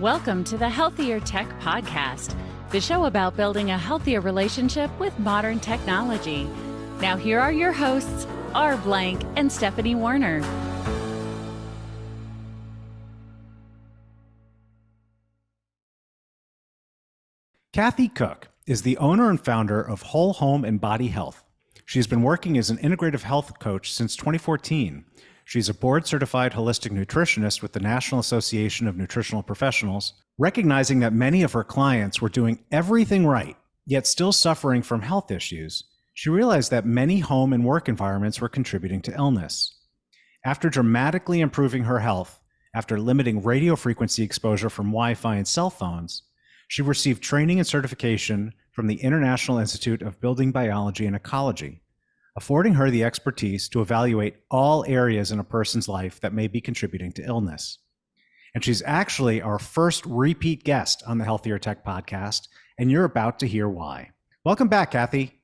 Welcome to the Healthier Tech Podcast, the show about building a healthier relationship with modern technology. Now here are your hosts, R. Blank and Stephanie Warner. Cathy Cooke is the owner and founder of Whole Home and Body Health. She has been working as an integrative health coach since 2014. She's a board-certified holistic nutritionist with the National Association of Nutritional Professionals. Recognizing that many of her clients were doing everything right, yet still suffering from health issues, she realized that many home and work environments were contributing to illness. After dramatically improving her health, after limiting radio frequency exposure from Wi-Fi and cell phones, she received training and certification from the International Institute of Building Biology and Ecology, affording her the expertise to evaluate all areas in a person's life that may be contributing to illness. And she's actually our first repeat guest on the Healthier Tech Podcast, and you're about to hear why. Welcome back, Cathy.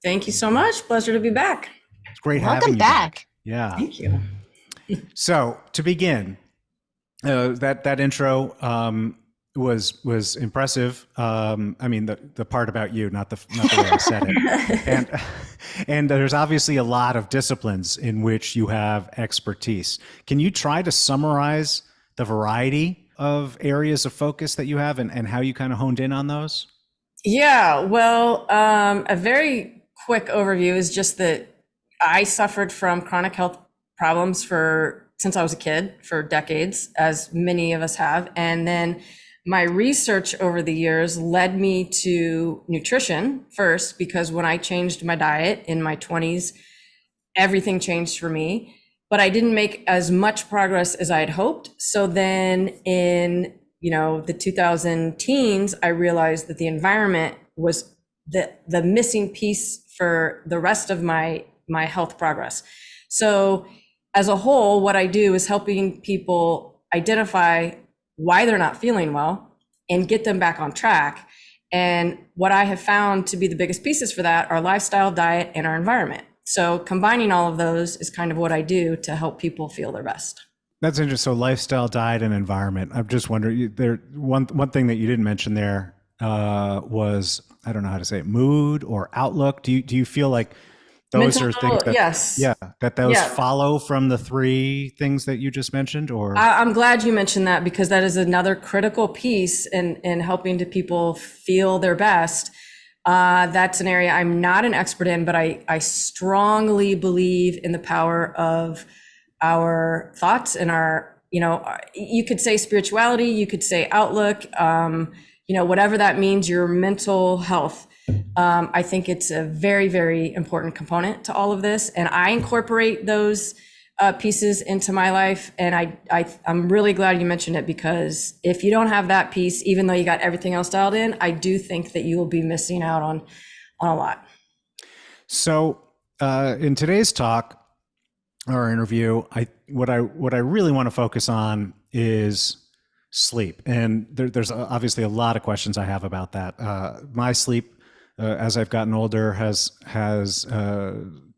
Thank you so much. Pleasure to be back. It's great having you back. Yeah. Thank you. So to begin, that intro was impressive. I mean, the part about you, not the way I said it. And there's obviously a lot of disciplines in which you have expertise. Can you try to summarize the variety of areas of focus that you have and how you kind of honed in on those? Yeah, well, a very quick overview is just that I suffered from chronic health problems since I was a kid for decades, as many of us have. And then my research over the years led me to nutrition first, because when I changed my diet in my 20s, everything changed for me, but I didn't make as much progress as I had hoped. So then in, the 2000 teens, I realized that the environment was the missing piece for the rest of my health progress. So as a whole, what I do is helping people identify why they're not feeling well and get them back on track. And what I have found to be the biggest pieces for that are lifestyle, diet, and our environment. So combining all of those is kind of what I do to help people feel their best. That's interesting. So lifestyle, diet, and environment. I'm just wondering, one thing that you didn't mention there was, I don't know how to say it, mood or outlook. Do you feel like those are things that, yes. Yeah, that those follow from the three things that you just mentioned? Or I'm glad you mentioned that, because that is another critical piece in helping to people feel their best. That's an area I'm not an expert in, but I strongly believe in the power of our thoughts and our, you could say spirituality, you could say outlook, whatever that means, your mental health. I think it's a very, very important component to all of this. And I incorporate those pieces into my life. And I'm really glad you mentioned it, because if you don't have that piece, even though you got everything else dialed in, I do think that you will be missing out on a lot. So in today's talk, our interview, what I really want to focus on is sleep. And there's obviously a lot of questions I have about that. My sleep, as I've gotten older, has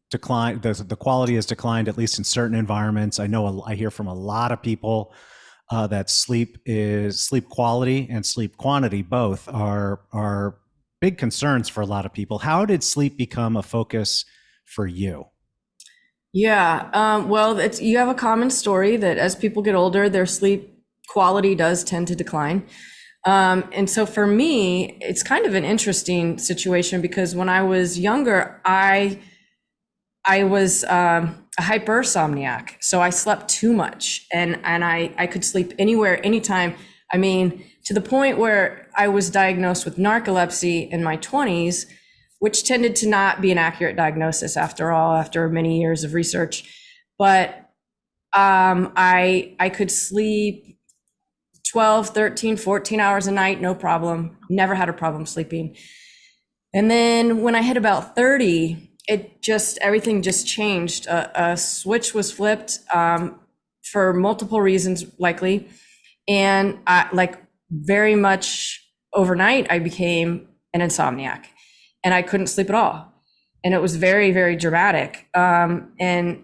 declined. The quality has declined, at least in certain environments. I hear from a lot of people that sleep quality and sleep quantity both are big concerns for a lot of people. How did sleep become a focus for you? Yeah, well, you have a common story that as people get older, their sleep quality does tend to decline. And so for me, it's kind of an interesting situation, because when I was younger, I was a hypersomniac. So I slept too much, and I could sleep anywhere, anytime. I mean, to the point where I was diagnosed with narcolepsy in my 20s, which tended to not be an accurate diagnosis after many years of research. But I could sleep 12, 13, 14 hours a night, no problem. Never had a problem sleeping. And then when I hit about 30, everything just changed. A switch was flipped for multiple reasons, likely. And very much overnight, I became an insomniac, and I couldn't sleep at all. And it was very, very dramatic. And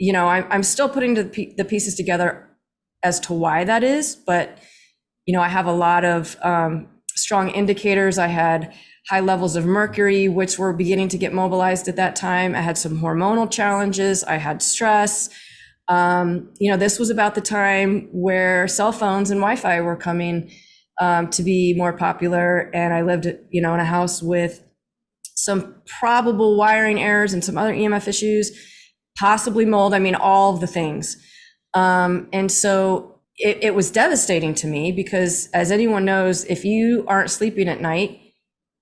I'm still putting the pieces together as to why that is, but I have a lot of strong indicators. I had high levels of mercury, which were beginning to get mobilized at that time. I had some hormonal challenges. I had stress. This was about the time where cell phones and Wi-Fi were coming to be more popular. And I lived, in a house with some probable wiring errors and some other EMF issues, possibly mold. I mean, all of the things. And so it was devastating to me because, as anyone knows, if you aren't sleeping at night,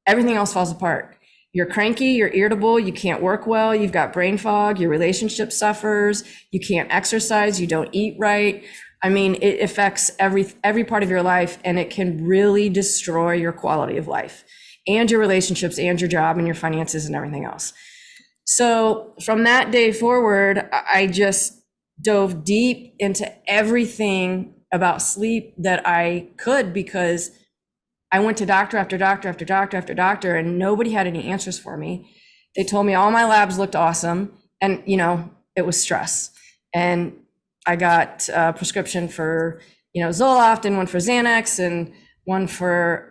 everything else falls apart. You're cranky, you're irritable, you can't work well, you've got brain fog, your relationship suffers, you can't exercise, you don't eat right. I mean, it affects every part of your life, and it can really destroy your quality of life and your relationships and your job and your finances and everything else. So from that day forward, I just dove deep into everything about sleep that I could, because I went to doctor after doctor after doctor after doctor, and nobody had any answers for me. They told me all my labs looked awesome, and it was stress. And I got a prescription for Zoloft, and one for Xanax, and one for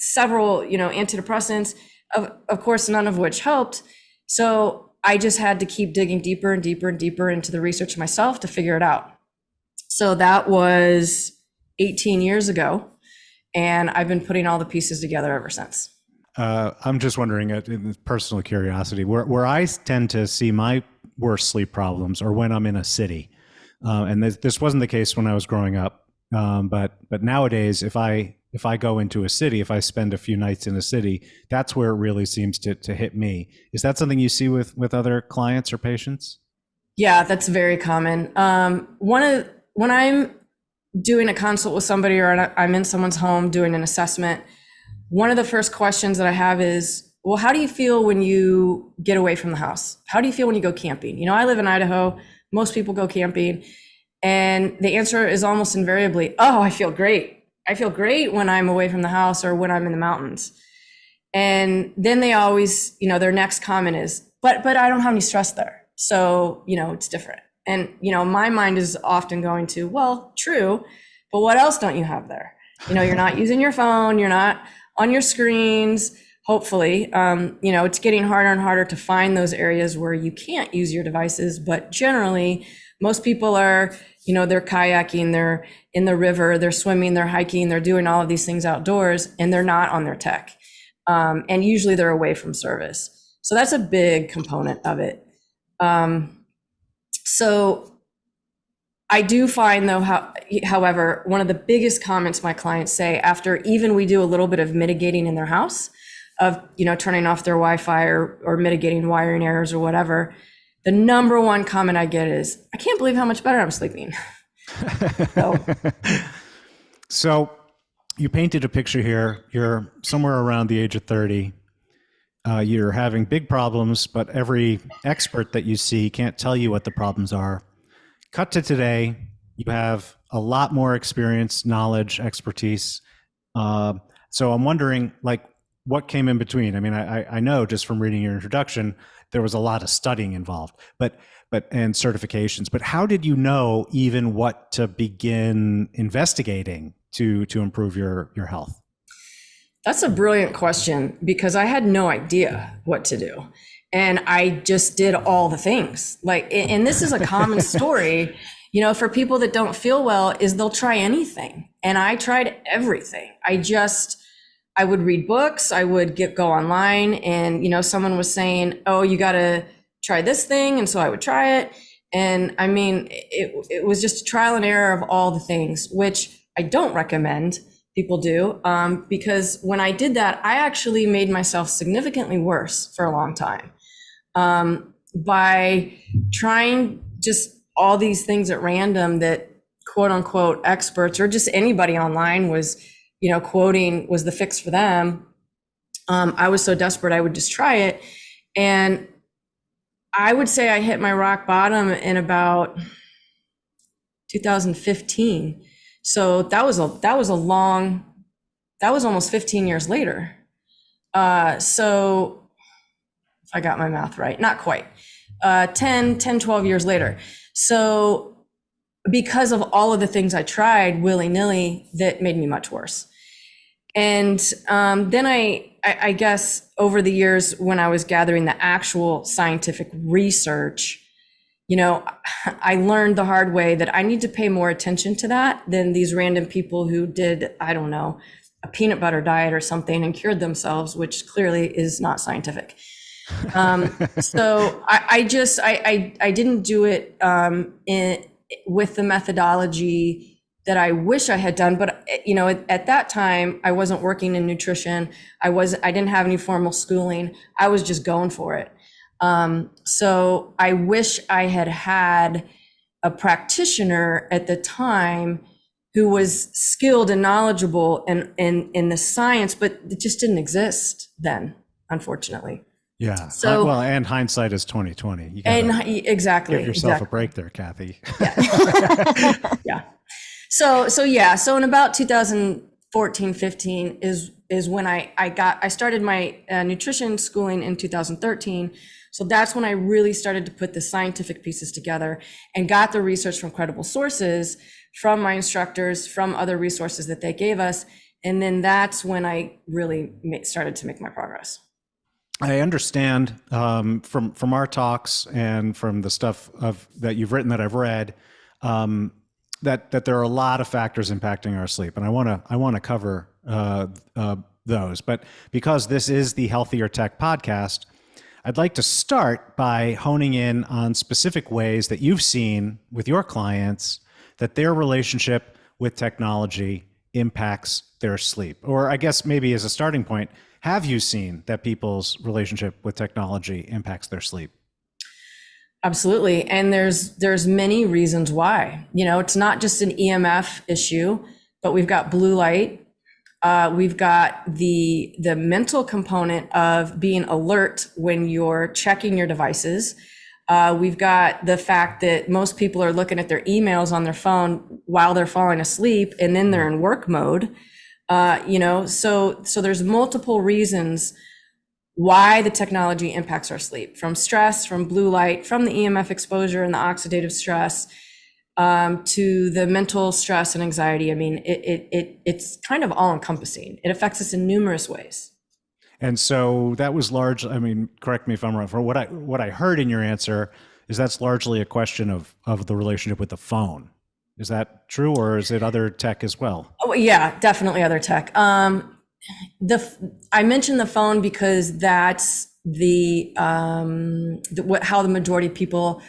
several antidepressants. Of course, none of which helped. So I just had to keep digging deeper and deeper and deeper into the research myself to figure it out. So that was 18 years ago. And I've been putting all the pieces together ever since. I'm just wondering, in personal curiosity, where I tend to see my worst sleep problems are when I'm in a city. And this wasn't the case when I was growing up. But nowadays, if I go into a city, if I spend a few nights in a city, that's where it really seems to hit me. Is that something you see with other clients or patients? Yeah, that's very common. When I'm doing a consult with somebody, or I'm in someone's home doing an assessment, one of the first questions that I have is, well, how do you feel when you get away from the house? How do you feel when you go camping? I live in Idaho. Most people go camping. And the answer is almost invariably, oh, I feel great. I feel great when I'm away from the house or when I'm in the mountains. And then they always, their next comment is, but I don't have any stress there. So, it's different. And, my mind is often going to, well, true, but what else don't you have there? You're not using your phone, you're not on your screens, hopefully. It's getting harder and harder to find those areas where you can't use your devices, but generally, most people are, they're kayaking, they're in the river, they're swimming, they're hiking, they're doing all of these things outdoors, and they're not on their tech. And usually they're away from service. So that's a big component of it. So I do find, though, however, one of the biggest comments my clients say after even we do a little bit of mitigating in their house of, turning off their Wi-Fi or mitigating wiring errors or whatever, the number one comment I get is, I can't believe how much better I'm sleeping. So you painted a picture here. You're somewhere around the age of 30. You're having big problems, but every expert that you see can't tell you what the problems are. Cut to today, you have a lot more experience, knowledge, expertise. So I'm wondering, what came in between? I mean, I know just from reading your introduction, there was a lot of studying involved, and certifications. But how did you know even what to begin investigating to improve your health? That's a brilliant question, because I had no idea what to do. And I just did all the things. And this is a common story, for people that don't feel well, is they'll try anything. And I tried everything. I would read books, I would go online, and, someone was saying, oh, you got to try this thing. And so I would try it. And I mean, it was just a trial and error of all the things, which I don't recommend people do, because when I did that, I actually made myself significantly worse for a long time by trying just all these things at random that quote unquote experts or just anybody online was, quoting was the fix for them. I was so desperate, I would just try it. And I would say I hit my rock bottom in about 2015. So that was almost 15 years later. So if I got my math right, not quite, 12 years later. So because of all of the things I tried willy-nilly that made me much worse. And then I guess over the years when I was gathering the actual scientific research, I learned the hard way that I need to pay more attention to that than these random people who did, I don't know, a peanut butter diet or something and cured themselves, which clearly is not scientific. So I didn't do it with the methodology that I wish I had done. But, at that time, I wasn't working in nutrition. I didn't have any formal schooling. I was just going for it. So I wish I had had a practitioner at the time who was skilled and knowledgeable in the science, but it just didn't exist then, unfortunately. Yeah. So, well, and hindsight is 2020. You exactly. give yourself a break there, Cathy. Yeah. Yeah. So in about 2014, 15 is when I started my nutrition schooling in 2013. So that's when I really started to put the scientific pieces together and got the research from credible sources, from my instructors, from other resources that they gave us. And then that's when I really started to make my progress. I understand from our talks and from the stuff that you've written that I've read, that there are a lot of factors impacting our sleep, and I want to cover those. But because this is the Healthier Tech podcast, I'd like to start by honing in on specific ways that you've seen with your clients that their relationship with technology impacts their sleep. Or I guess maybe as a starting point, have you seen that people's relationship with technology impacts their sleep? Absolutely. And there's many reasons why. It's not just an EMF issue, but we've got blue light. We've got the mental component of being alert when you're checking your devices. We've got the fact that most people are looking at their emails on their phone while they're falling asleep, and then they're in work mode. So there's multiple reasons why the technology impacts our sleep, from stress, from blue light, from the EMF exposure and the oxidative stress, to the mental stress and anxiety. I mean, it's kind of all encompassing. It affects us in numerous ways. And so that was large. I mean, correct me if I'm wrong. For what I heard in your answer is that's largely a question of the relationship with the phone. Is that true, or is it other tech as well? Oh, yeah, definitely other tech. I mentioned the phone because that's what the majority of people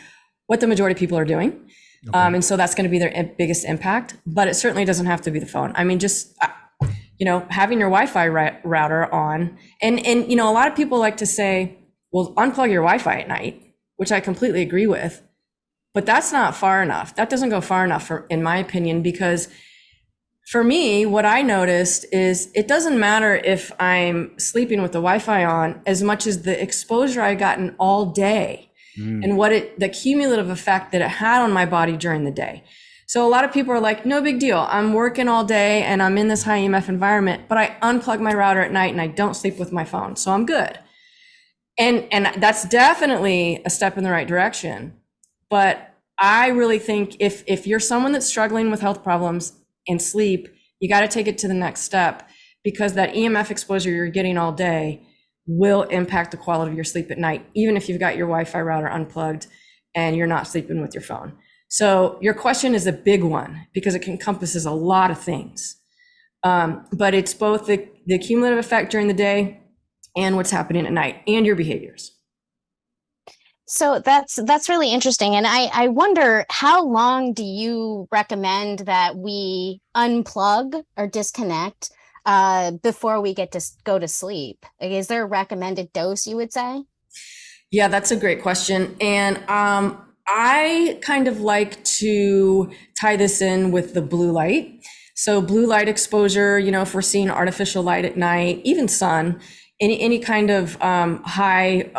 are doing. Okay. And so that's going to be their biggest impact, but it certainly doesn't have to be the phone. I mean, just, having your Wi-Fi router on, and a lot of people like to say, well, unplug your Wi-Fi at night, which I completely agree with, but that's not far enough. That doesn't go far enough in my opinion, because for me, what I noticed is it doesn't matter if I'm sleeping with the Wi-Fi on as much as the exposure I've gotten all day and the cumulative effect that it had on my body during the day. So a lot of people are like, no big deal. I'm working all day and I'm in this high EMF environment, but I unplug my router at night and I don't sleep with my phone. So I'm good. And that's definitely a step in the right direction. But I really think if you're someone that's struggling with health problems and sleep, you got to take it to the next step, because that EMF exposure you're getting all day will impact the quality of your sleep at night, even if you've got your Wi-Fi router unplugged and you're not sleeping with your phone. So your question is a big one because it encompasses a lot of things. But it's both the cumulative effect during the day and what's happening at night and your behaviors. So that's really interesting. And I wonder, how long do you recommend that we unplug or disconnect before we get to go to sleep? Like, is there a recommended dose, you would say? Yeah, that's a great question. And I kind of like to tie this in with the blue light. So blue light exposure, if we're seeing artificial light at night, even sun, any kind of high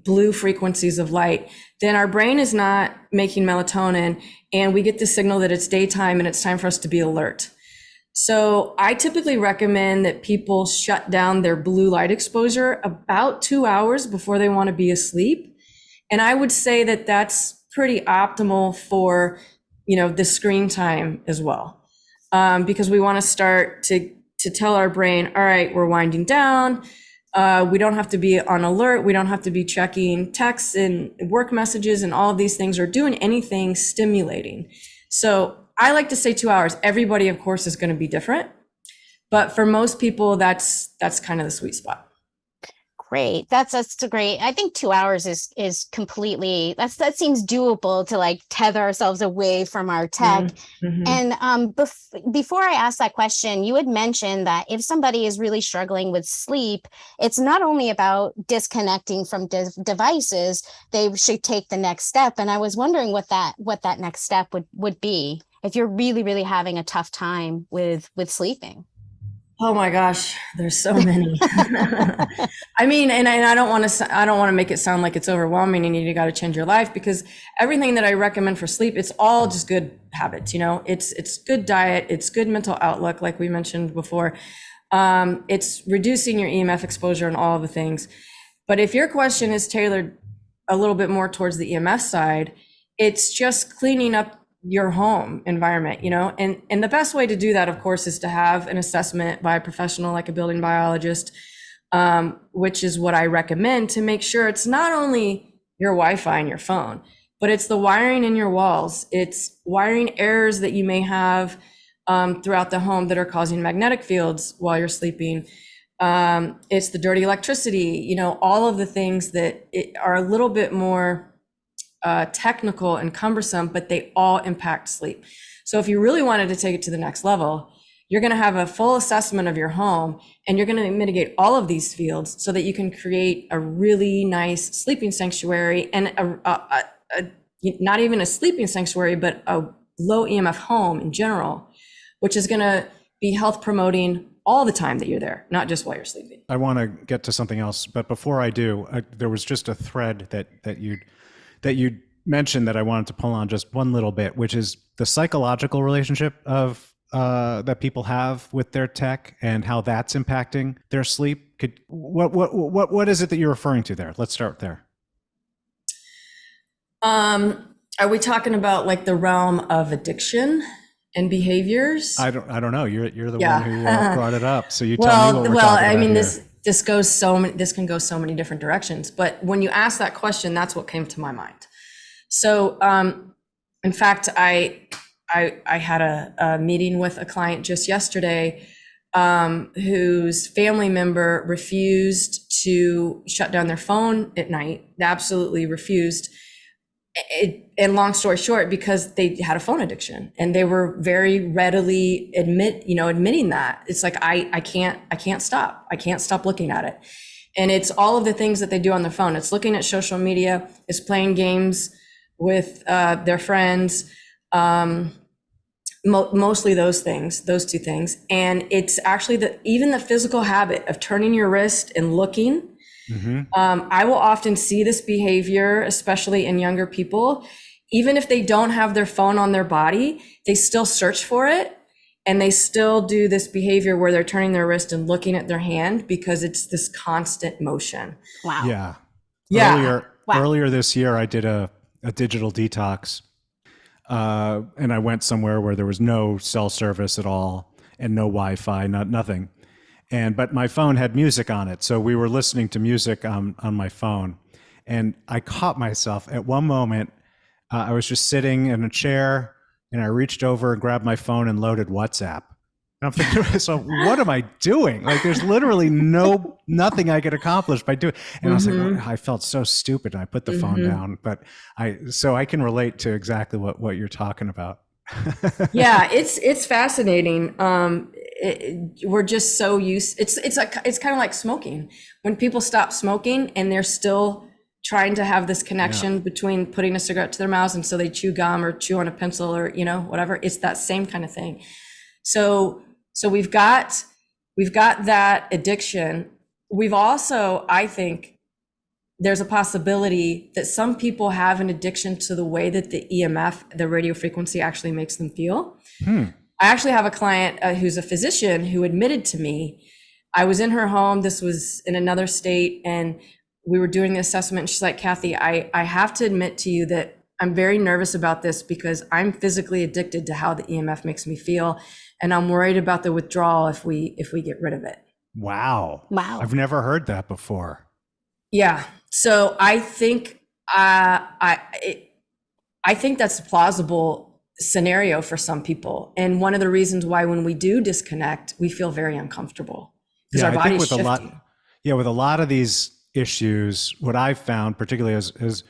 blue frequencies of light, then our brain is not making melatonin, and we get the signal that it's daytime and it's time for us to be alert. So I typically recommend that people shut down their blue light exposure about 2 hours before they want to be asleep. And I would say that that's pretty optimal for the screen time as well. Because we want to start to tell our brain, all right, we're winding down. We don't have to be on alert. We don't have to be checking texts and work messages and all of these things or doing anything stimulating. So I like to say 2 hours. Everybody, of course, is going to be different. But for most people, that's kind of the sweet spot. Great. That's great. I think 2 hours is completely, that seems doable to like tether ourselves away from our tech. Mm-hmm. And before I ask that question, you had mentioned that if somebody is really struggling with sleep, it's not only about disconnecting from devices, they should take the next step. And I was wondering what that next step would be if you're really, really having a tough time with sleeping. Oh my gosh, there's so many. I mean, and I don't want to make it sound like it's overwhelming and you got to change your life, because everything that I recommend for sleep, it's all just good habits. It's good diet, it's good mental outlook, like we mentioned before. It's reducing your EMF exposure and all of the things. But if your question is tailored a little bit more towards the EMF side, it's just cleaning up your home environment, and the best way to do that, of course, is to have an assessment by a professional like a building biologist, which is what I recommend, to make sure it's not only your Wi-Fi and your phone, but it's the wiring in your walls. It's wiring errors that you may have throughout the home that are causing magnetic fields while you're sleeping. It's the dirty electricity, all of the things that are a little bit more technical and cumbersome, but they all impact sleep. So if you really wanted to take it to the next level, you're going to have a full assessment of your home, and you're going to mitigate all of these fields so that you can create a really nice sleeping sanctuary, and not even a sleeping sanctuary, but a low EMF home in general, which is going to be health promoting all the time that you're there, not just while you're sleeping. I want to get to something else, but before I do, there was just a thread that you mentioned that I wanted to pull on just one little bit, which is the psychological relationship of that people have with their tech and how that's impacting their sleep. What is it that you're referring to there? Let's start there. Are we talking about like the realm of addiction and behaviors? I don't know. You're the one who brought it up, so you tell me what we're talking about. I mean, here. this can go so many different directions. But when you ask that question, that's what came to my mind. So, in fact, I had a meeting with a client just yesterday, whose family member refused to shut down their phone at night. They absolutely refused. And long story short, because they had a phone addiction, and they were very readily admitting that. It's like, I can't stop looking at it. And it's all of the things that they do on their phone. It's looking at social media, it's playing games with their friends, mostly those two things. And it's actually even the physical habit of turning your wrist and looking. Mm-hmm. I will often see this behavior, especially in younger people. Even if they don't have their phone on their body, they still search for it, and they still do this behavior where they're turning their wrist and looking at their hand, because it's this constant motion. Wow. Yeah. Earlier this year, I did a digital detox, and I went somewhere where there was no cell service at all and no Wi-Fi, nothing. But my phone had music on it. So we were listening to music on my phone. And I caught myself at one moment. I was just sitting in a chair, and I reached over and grabbed my phone and loaded WhatsApp. And I'm thinking to myself, what am I doing? Like, there's literally nothing I could accomplish by doing. And I was like, oh, I felt so stupid. And I put the phone down. But so I can relate to exactly what you're talking about. Yeah, it's fascinating. We're just so used. It's kind of like smoking. When people stop smoking and they're still trying to have this connection between putting a cigarette to their mouths, and so they chew gum or chew on a pencil or whatever. It's that same kind of thing. So we've got that addiction. We've also, I think, there's a possibility that some people have an addiction to the way that the EMF, the radio frequency, actually makes them feel. I actually have a client who's a physician who admitted to me, I was in her home, this was in another state, and we were doing the assessment. And she's like, Cathy, I have to admit to you that I'm very nervous about this because I'm physically addicted to how the EMF makes me feel. And I'm worried about the withdrawal if we get rid of it. Wow. Wow. I've never heard that before. Yeah. So I think I think that's a plausible scenario for some people. And one of the reasons why when we do disconnect, we feel very uncomfortable because our body's shifting. With a lot of these issues, what I've found, particularly as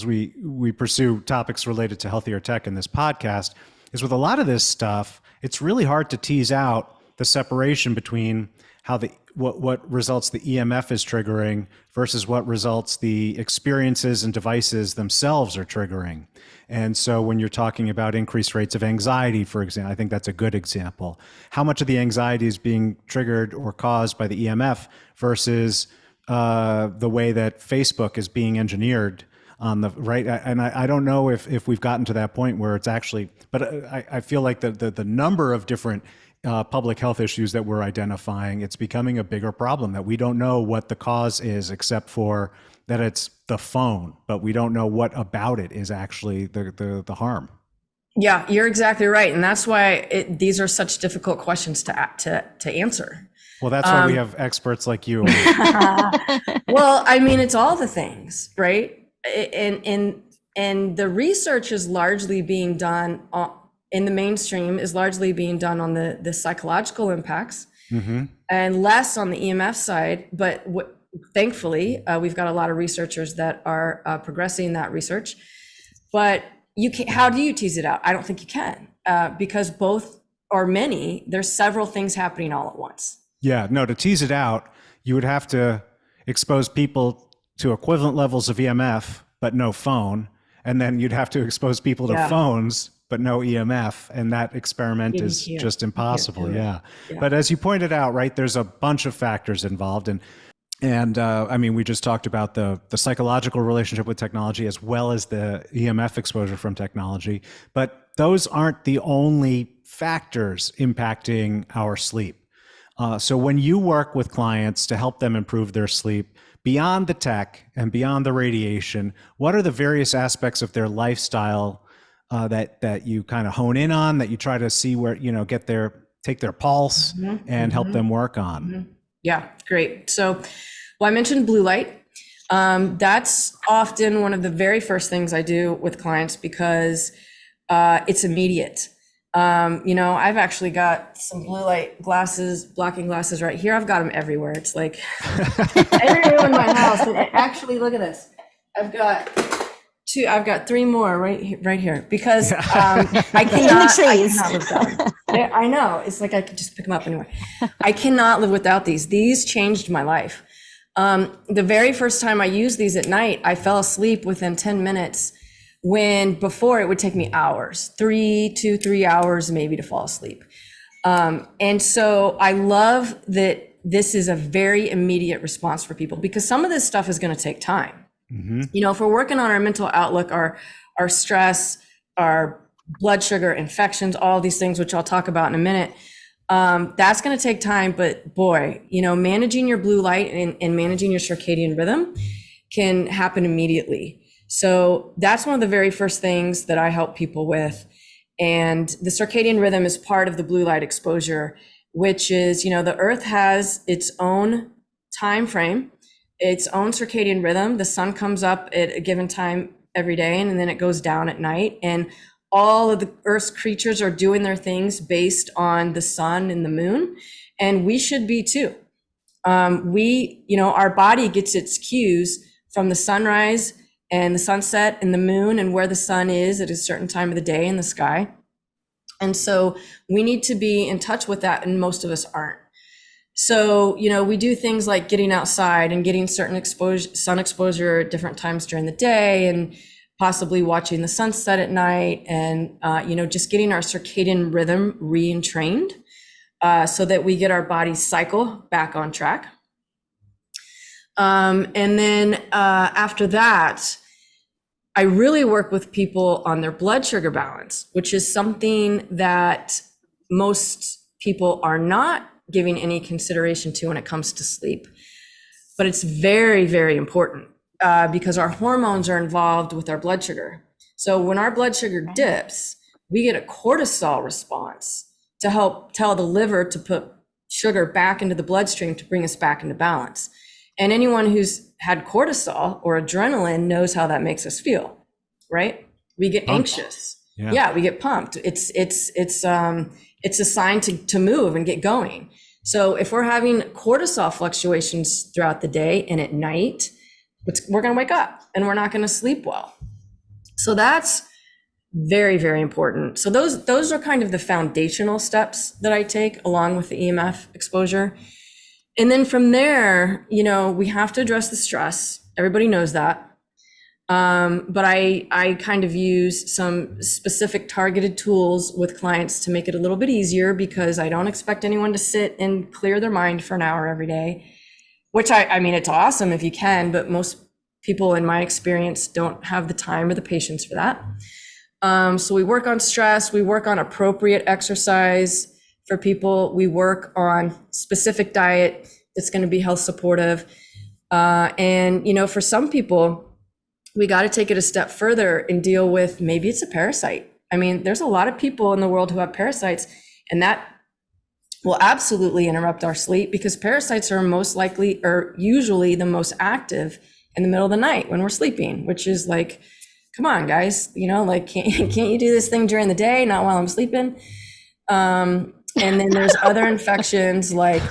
we pursue topics related to healthier tech in this podcast, is with a lot of this stuff, it's really hard to tease out the separation between how what results the EMF is triggering versus what results the experiences and devices themselves are triggering. And so when you're talking about increased rates of anxiety, for example, I think that's a good example. How much of the anxiety is being triggered or caused by the EMF versus the way that Facebook is being engineered on the right? And I don't know if we've gotten to that point where it's actually, but I feel like the number of different public health issues that we're identifying, it's becoming a bigger problem that we don't know what the cause is, except for that it's the phone, but we don't know what about it is actually the harm. Yeah, you're exactly right. And that's why these are such difficult questions to answer. Well, that's why we have experts like you. Well, I mean, it's all the things, right? And the research is largely being done in the mainstream is largely being done on the psychological impacts and less on the EMF side. But thankfully, we've got a lot of researchers that are progressing that research. But how do you tease it out? I don't think you can because there's several things happening all at once. Yeah, no, to tease it out, you would have to expose people to equivalent levels of EMF, but no phone. And then you'd have to expose people to phones, but no EMF. And that experiment is just impossible. Yeah. But as you pointed out, right, there's a bunch of factors involved. And I mean, we just talked about the psychological relationship with technology as well as the EMF exposure from technology. But those aren't the only factors impacting our sleep. So when you work with clients to help them improve their sleep, beyond the tech and beyond the radiation, what are the various aspects of their lifestyle that you kind of hone in on, that you try to see where, take their pulse and help them work on? Yeah, great. So, I mentioned blue light. That's often one of the very first things I do with clients because it's immediate. I've actually got some blue light glasses, blocking glasses right here. I've got them everywhere. It's like everywhere in my house. And actually, look at this. I've got 3 more right here because I cannot live without them. I know. It's like I could just pick them up anywhere. I cannot live without these. These changed my life. The very first time I used these at night, I fell asleep within 10 minutes when before it would take me hours, 3 hours maybe to fall asleep. And so I love that this is a very immediate response for people because some of this stuff is going to take time. If we're working on our mental outlook, our stress, our blood sugar, infections, all these things, which I'll talk about in a minute, that's going to take time. But boy, managing your blue light and managing your circadian rhythm can happen immediately. So that's one of the very first things that I help people with. And the circadian rhythm is part of the blue light exposure, which is, the earth has its own time frame, its own circadian rhythm. The sun comes up at a given time every day, and then it goes down at night. And all of the earth's creatures are doing their things based on the sun and the moon. And we should be too. Our body gets its cues from the sunrise and the sunset and the moon and where the sun is at a certain time of the day in the sky. And so we need to be in touch with that, and most of us aren't. So, we do things like getting outside and getting certain sun exposure at different times during the day, and possibly watching the sunset at night, and, just getting our circadian rhythm re-entrained so that we get our body's cycle back on track. And then after that, I really work with people on their blood sugar balance, which is something that most people are not giving any consideration to when it comes to sleep. But it's very, very important because our hormones are involved with our blood sugar. So when our blood sugar dips, we get a cortisol response to help tell the liver to put sugar back into the bloodstream to bring us back into balance. And anyone who's had cortisol or adrenaline knows how that makes us feel, right? We get anxious. Yeah, we get pumped. It's a sign to move and get going. So if we're having cortisol fluctuations throughout the day and at night, we're going to wake up and we're not going to sleep well. So that's very, very important. So those are kind of the foundational steps that I take along with the EMF exposure. And then from there, we have to address the stress. Everybody knows that. But I kind of use some specific targeted tools with clients to make it a little bit easier, because I don't expect anyone to sit and clear their mind for an hour every day, which I mean, it's awesome if you can, but most people in my experience don't have the time or the patience for that. So we work on stress, we work on appropriate exercise for people, we work on specific diet that's going to be health supportive. And for some people, we got to take it a step further and deal with, maybe it's a parasite. I mean, there's a lot of people in the world who have parasites, and that will absolutely interrupt our sleep, because parasites are most likely, or usually, the most active in the middle of the night when we're sleeping, which is like, come on, guys, can't you do this thing during the day, not while I'm sleeping? And then there's other infections like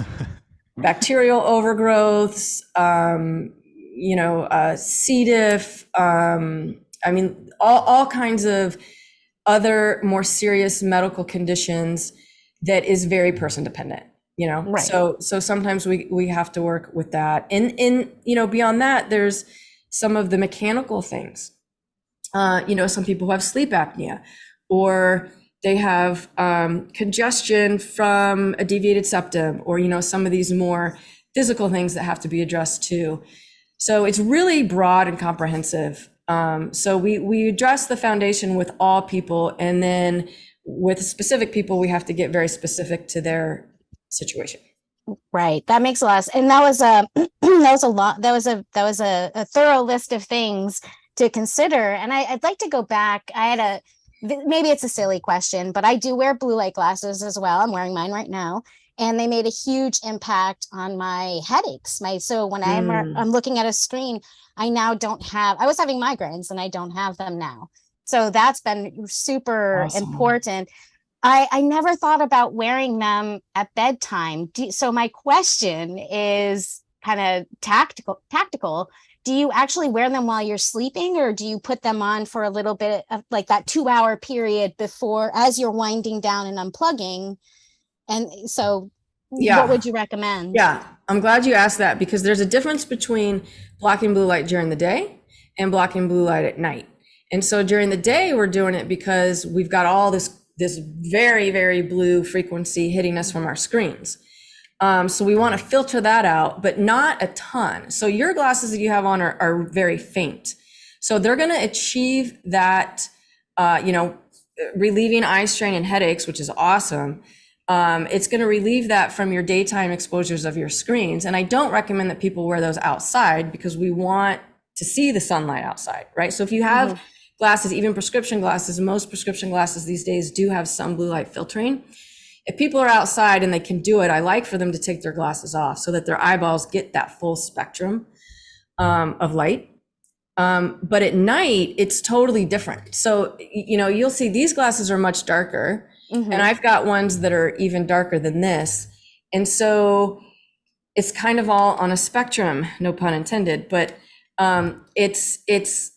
bacterial overgrowths, C. diff, all kinds of other more serious medical conditions that is very person dependent, Right. So sometimes we have to work with that. And beyond that, there's some of the mechanical things. Some people who have sleep apnea, or they have congestion from a deviated septum, or, some of these more physical things that have to be addressed too. So it's really broad and comprehensive. So we address the foundation with all people, and then with specific people, we have to get very specific to their situation. Right. That makes a lot of sense. And that was a thorough list of things to consider. And I'd like to go back. Maybe it's a silly question, but I do wear blue light glasses as well. I'm wearing mine right now. And they made a huge impact on my headaches. So when I'm looking at a screen, I was having migraines and I don't have them now. So that's been super important. I never thought about wearing them at bedtime. So my question is kind of tactical. Do you actually wear them while you're sleeping, or do you put them on for a little bit of like that 2-hour period before, as you're winding down and unplugging? And so what would you recommend? Yeah, I'm glad you asked that, because there's a difference between blocking blue light during the day and blocking blue light at night. And so during the day, we're doing it because we've got all this very, very blue frequency hitting us from our screens. So we want to filter that out, but not a ton. So your glasses that you have on are very faint. So they're going to achieve that, relieving eye strain and headaches, which is awesome. It's going to relieve that from your daytime exposures of your screens. And I don't recommend that people wear those outside, because we want to see the sunlight outside, right? So if you have glasses, even prescription glasses, most prescription glasses these days do have some blue light filtering. If people are outside and they can do it, I like for them to take their glasses off so that their eyeballs get that full spectrum of light. But at night, it's totally different. So, you'll see these glasses are much darker. And I've got ones that are even darker than this. And so it's kind of all on a spectrum, no pun intended, but it's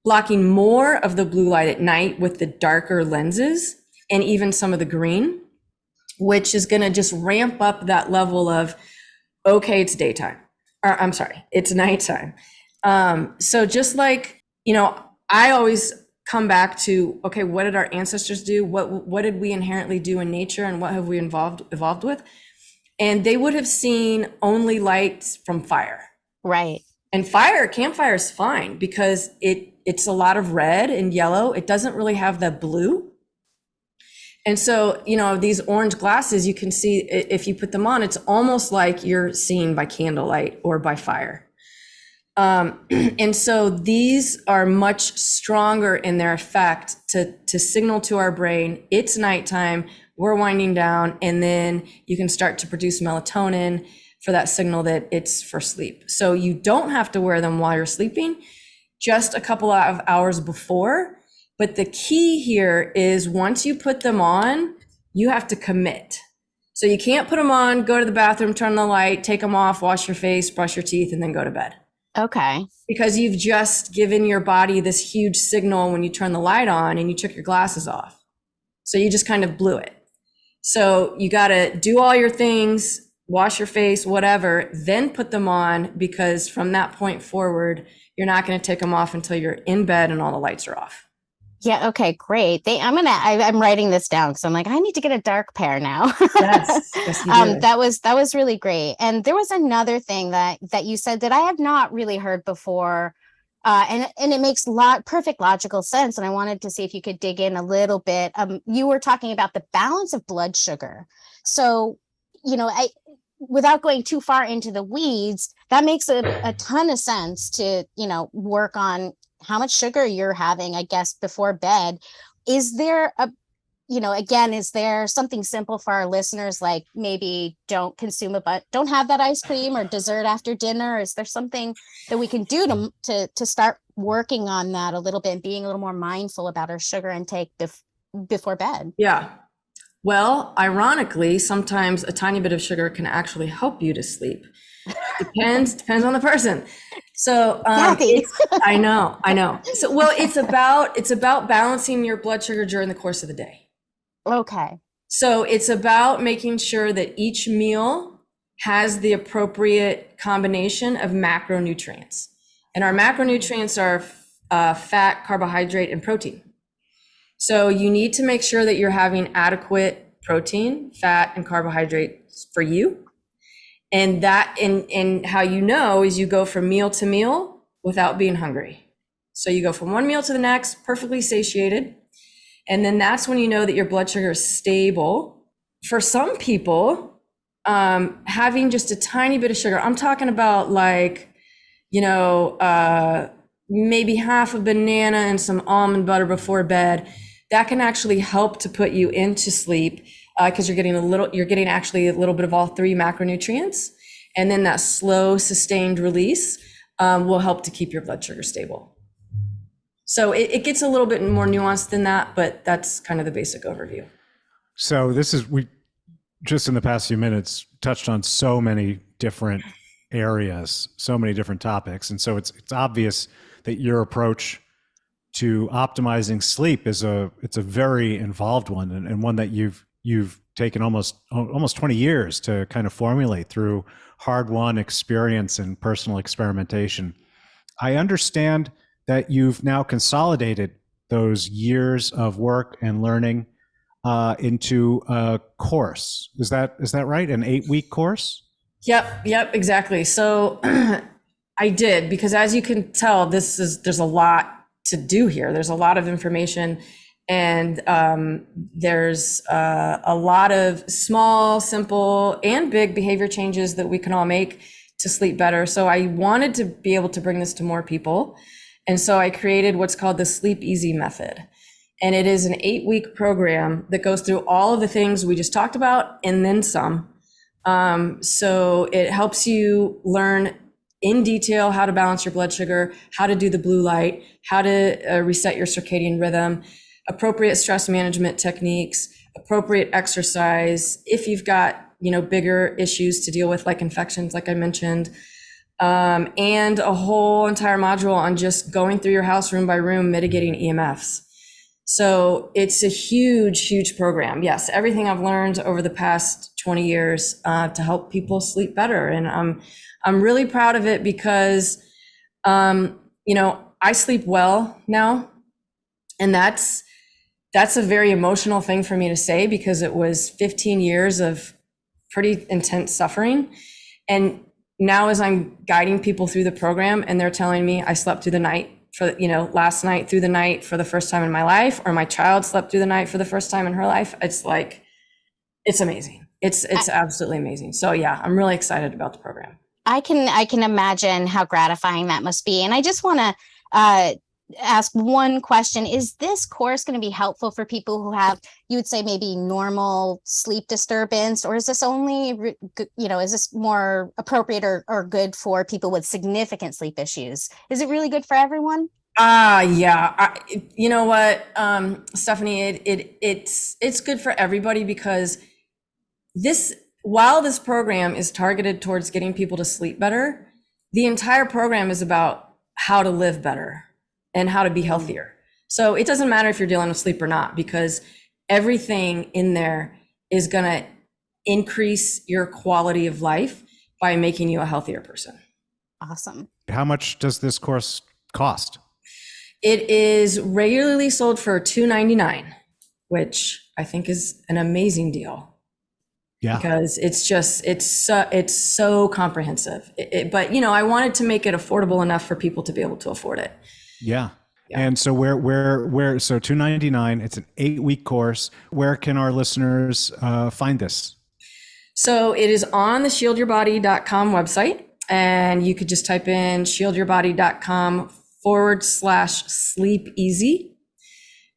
blocking more of the blue light at night with the darker lenses and even some of the green, which is going to just ramp up that level of, okay, it's daytime, or I'm sorry, it's nighttime. So just like, I always come back to, okay, what did our ancestors do? What did we inherently do in nature, and what have we evolved with? And they would have seen only lights from fire. Right. And campfire is fine, because it's a lot of red and yellow. It doesn't really have the blue. And so, these orange glasses, you can see if you put them on, it's almost like you're seeing by candlelight or by fire. And so these are much stronger in their effect to signal to our brain, it's nighttime, we're winding down, and then you can start to produce melatonin for that signal that it's for sleep. So you don't have to wear them while you're sleeping, just a couple of hours before. But the key here is once you put them on, you have to commit. So you can't put them on, go to the bathroom, turn the light, take them off, wash your face, brush your teeth, and then go to bed. Okay. Because you've just given your body this huge signal when you turn the light on and you took your glasses off. So you just kind of blew it. So you got to do all your things, wash your face, whatever, then put them on, because from that point forward, you're not going to take them off until you're in bed and all the lights are off. Yeah. Okay. Great. I'm writing this down because I'm like, I need to get a dark pair now. Yes. Yes, you do. That was really great. And there was another thing that you said that I have not really heard before. And it makes perfect logical sense. And I wanted to see if you could dig in a little bit. You were talking about the balance of blood sugar. So, without going too far into the weeds, that makes a ton of sense to, work on how much sugar you're having, I guess, before bed. Is there is there something simple for our listeners, like maybe don't have that ice cream or dessert after dinner? Is there something that we can do to start working on that a little bit and being a little more mindful about our sugar intake before bed? Yeah. Well, ironically, sometimes a tiny bit of sugar can actually help you to sleep. Depends on the person. So I know. So, well, it's about balancing your blood sugar during the course of the day. Okay. So it's about making sure that each meal has the appropriate combination of macronutrients. And our macronutrients are fat, carbohydrate, and protein. So you need to make sure that you're having adequate protein, fat, and carbohydrates for you. And that, and how you know is you go from meal to meal without being hungry. So you go from one meal to the next, perfectly satiated. And then that's when you know that your blood sugar is stable. For some people, having just a tiny bit of sugar, I'm talking about maybe half a banana and some almond butter before bed, that can actually help to put you into sleep, because you're getting actually a little bit of all three macronutrients. And then that slow, sustained release will help to keep your blood sugar stable. So it gets a little bit more nuanced than that, but that's kind of the basic overview. So we just in the past few minutes touched on so many different areas, so many different topics. And so it's obvious that your approach to optimizing sleep it's a very involved one, and one that you've taken almost 20 years to kind of formulate through hard-won experience and personal experimentation. I understand that you've now consolidated those years of work and learning into a course. Is that right? An 8-week course? Yep, exactly. So I did, because as you can tell, there's a lot to do here. There's a lot of information, and there's a lot of small, simple, and big behavior changes that we can all make to sleep better. So I wanted to be able to bring this to more people. And so I created what's called the Sleep Easy Method. And it is an 8-week program that goes through all of the things we just talked about and then some. So it helps you learn in detail how to balance your blood sugar, how to do the blue light, how to reset your circadian rhythm, appropriate stress management techniques, appropriate exercise, if you've got, bigger issues to deal with, like infections, like I mentioned, and a whole entire module on just going through your house room by room, mitigating EMFs. So it's a huge, huge program. Yes, everything I've learned over the past 20 years to help people sleep better. And I'm really proud of it because, I sleep well now. And that's a very emotional thing for me to say, because it was 15 years of pretty intense suffering. And now as I'm guiding people through the program and they're telling me I slept through the night last night through the night for the first time in my life, or my child slept through the night for the first time in her life, it's like, it's amazing. It's absolutely amazing. So yeah, I'm really excited about the program. I can imagine how gratifying that must be. And I just want to ask one question. Is this course going to be helpful for people who have, you would say, maybe normal sleep disturbance, or is this only, is this more appropriate or good for people with significant sleep issues? Is it really good for everyone? Yeah. You know what, Stephanie, it's good for everybody, because while this program is targeted towards getting people to sleep better, the entire program is about how to live better and how to be healthier. So it doesn't matter if you're dealing with sleep or not, because everything in there is going to increase your quality of life by making you a healthier person. Awesome. How much does this course cost? It is regularly sold for $299, which I think is an amazing deal. Yeah, because it's so comprehensive. But I wanted to make it affordable enough for people to be able to afford it. Yeah. And so where so $299, it's an 8-week course. Where can our listeners find this? So it is on the shieldyourbody.com website, and you could just type in shieldyourbody.com/sleep easy,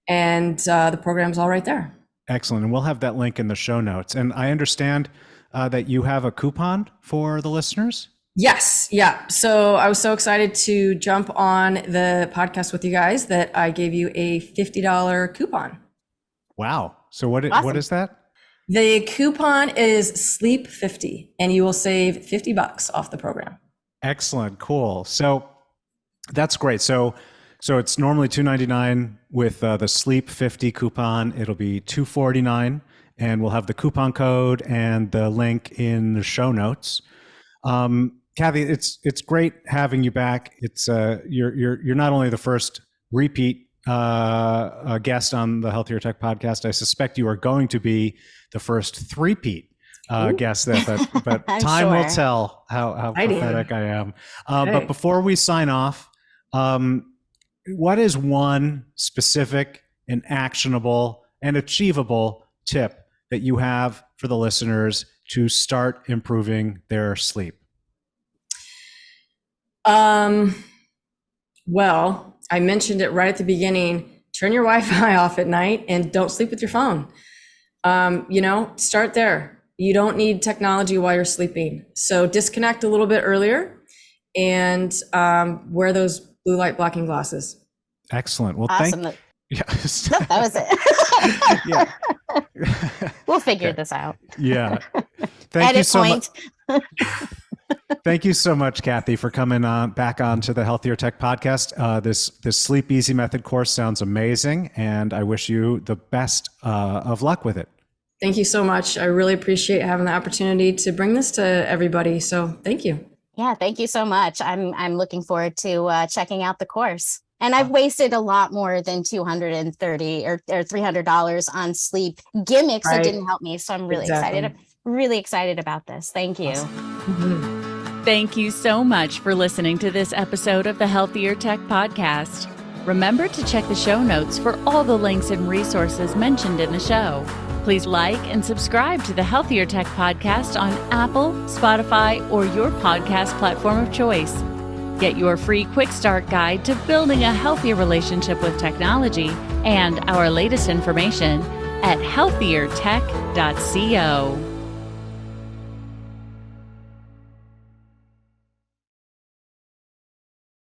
and the program's all right there. Excellent. And we'll have that link in the show notes. And I understand that you have a coupon for the listeners. Yes. Yeah. So I was so excited to jump on the podcast with you guys that I gave you a $50 coupon. Wow. So what is that? The coupon is SLEEP50, and you will save $50 off the program. Excellent. Cool. So that's great. So it's normally $299 with the Sleep 50 coupon. It'll be $249, and we'll have the coupon code and the link in the show notes. Cathy, it's great having you back. It's you're not only the first repeat guest on the Healthier Tech podcast. I suspect you are going to be the first three-peat guest there, but time will tell how pathetic I am. But before we sign off, what is one specific and actionable and achievable tip that you have for the listeners to start improving their sleep? Well, I mentioned it right at the beginning. Turn your Wi-Fi off at night and don't sleep with your phone. Start there. You don't need technology while you're sleeping. So disconnect a little bit earlier and wear those blue light blocking glasses. Excellent. Well, awesome. That was it. Yeah. We'll figure this out. Yeah. Thank you so much. Thank you so much, Cathy, for coming back onto the Healthier Tech podcast. This Sleep Easy Method course sounds amazing, and I wish you the best of luck with it. Thank you so much. I really appreciate having the opportunity to bring this to everybody. So thank you. Yeah, thank you so much. I'm looking forward to checking out the course. And I've wasted a lot more than $230 or $300 on sleep gimmicks that didn't help me. So I'm really excited about this. Thank you. Awesome. Mm-hmm. Thank you so much for listening to this episode of the Healthier Tech podcast. Remember to check the show notes for all the links and resources mentioned in the show. Please like and subscribe to the Healthier Tech podcast on Apple, Spotify, or your podcast platform of choice. Get your free quick start guide to building a healthier relationship with technology and our latest information at healthiertech.co.